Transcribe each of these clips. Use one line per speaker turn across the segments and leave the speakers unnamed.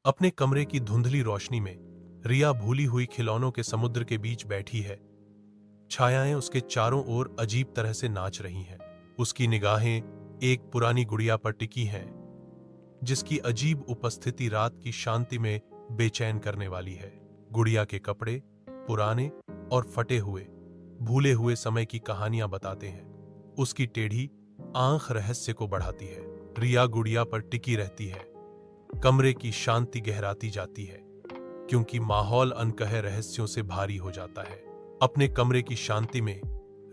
अपने कमरे की धुंधली रोशनी में रिया भूली हुई खिलौनों के समुद्र के बीच बैठी है। छायाएं उसके चारों ओर अजीब तरह से नाच रही हैं। उसकी निगाहें एक पुरानी गुड़िया पर टिकी हैं, जिसकी अजीब उपस्थिति रात की शांति में बेचैन करने वाली है। गुड़िया के कपड़े पुराने और फटे हुए, भूले हुए समय की कहानियां बताते हैं। उसकी टेढ़ी आंख रहस्य को बढ़ाती है। रिया गुड़िया पर टिकी रहती है। कमरे की शांति गहराती जाती है, क्योंकि माहौल अनकहे रहस्यों से भारी हो जाता है। अपने कमरे की शांति में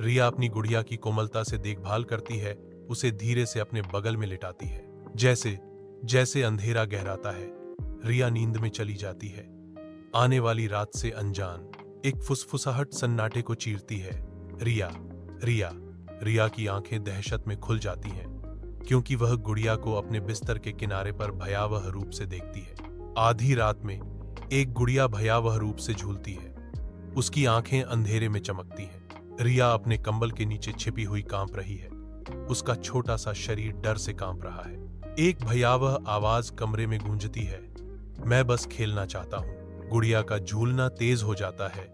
रिया अपनी गुड़िया की कोमलता से देखभाल करती है, उसे धीरे से अपने बगल में लिटाती है। जैसे जैसे अंधेरा गहराता है, रिया नींद में चली जाती है। आने वाली रात से अनजान एक फुसफुसाहट सन्नाटे को चीरती है। रिया रिया रिया की आंखें दहशत में खुल जाती हैं, क्योंकि वह गुड़िया को अपने बिस्तर के किनारे पर भयावह रूप से देखती है। आधी रात में एक गुड़िया भयावह रूप से झूलती है। उसकी आंखें अंधेरे में चमकती हैं। रिया अपने कंबल के नीचे छिपी हुई कांप रही है। उसका छोटा सा शरीर डर से कांप रहा है। एक भयावह आवाज कमरे में गूंजती है, मैं बस खेलना चाहता हूं। गुड़िया का झूलना तेज हो जाता है।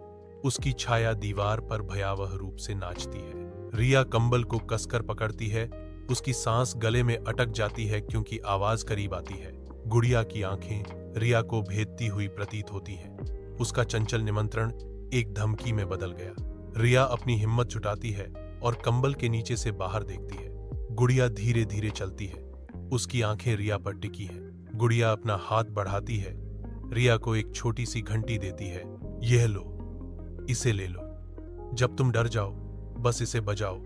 उसकी छाया दीवार पर भयावह रूप से नाचती है। रिया कंबल को कसकर पकड़ती है। उसकी सांस गले में अटक जाती है, क्योंकि आवाज करीब आती है। गुड़िया की आंखें रिया को भेदती हुई प्रतीत होती हैं। उसका चंचल निमंत्रण एक धमकी में बदल गया। रिया अपनी हिम्मत जुटाती है और कंबल के नीचे से बाहर देखती है। गुड़िया धीरे धीरे चलती है। उसकी आंखें रिया पर टिकी हैं। गुड़िया अपना हाथ बढ़ाती है, रिया को एक छोटी सी घंटी देती है। यह लो, इसे ले लो। जब तुम डर जाओ, बस इसे बजाओ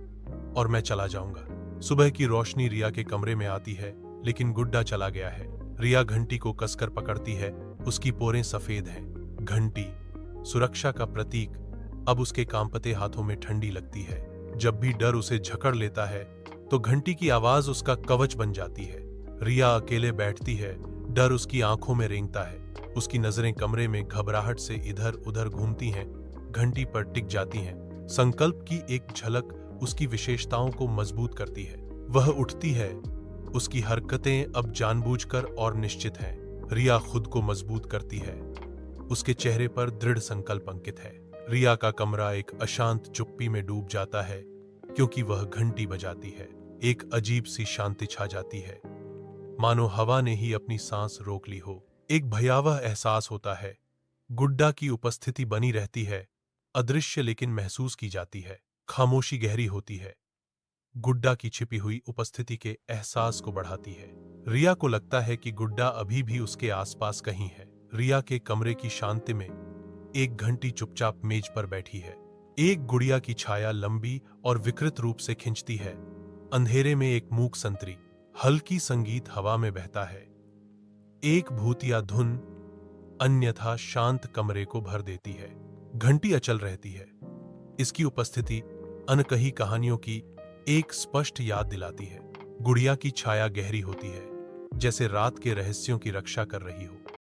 और मैं चला जाऊंगा। सुबह की रोशनी रिया के कमरे में आती है, लेकिन गुड्डा चला गया है। रिया घंटी को कसकर पकड़ती है। उसकी पोरें सफेद हैं। घंटी, सुरक्षा का प्रतीक, अब उसके कांपते हाथों में ठंडी लगती है। जब भी डर उसे जकड़ लेता है, तो घंटी की आवाज उसका कवच बन जाती है। रिया अकेले बैठती है। डर उसकी आंखों में रेंगता है। उसकी नजरें कमरे में घबराहट से इधर उधर घूमती हैं, घंटी पर टिक जाती हैं। संकल्प की एक झलक उसकी विशेषताओं को मजबूत करती है। वह उठती है। उसकी हरकतें अब जानबूझकर और निश्चित हैं। रिया खुद को मजबूत करती है। उसके चेहरे पर दृढ़ संकल्प अंकित है। रिया का कमरा एक अशांत चुप्पी में डूब जाता है, क्योंकि वह घंटी बजाती है। एक अजीब सी शांति छा जाती है, मानो हवा ने ही अपनी सांस रोक ली हो। एक भयावह एहसास होता है। गुड्डा की उपस्थिति बनी रहती है, अदृश्य लेकिन महसूस की जाती है। खामोशी गहरी होती है। गुड्डा की छिपी हुई उपस्थिति के एहसास को बढ़ाती है। रिया को लगता है कि गुड्डा अभी भी उसके आसपास कहीं है। रिया के कमरे की शांति में एक घंटी चुपचाप मेज पर बैठी है। एक गुड़िया की छाया लंबी और विकृत रूप से खिंचती है। अंधेरे में एक मूक संतरी, हल्की संगीत हवा में बहता है। एक भूतिया धुन अन्यथा शांत कमरे को भर देती है। घंटी अचल रहती है। इसकी उपस्थिति अनकही कहानियों की एक स्पष्ट याद दिलाती है। गुड़िया की छाया गहरी होती है, जैसे रात के रहस्यों की रक्षा कर रही हो।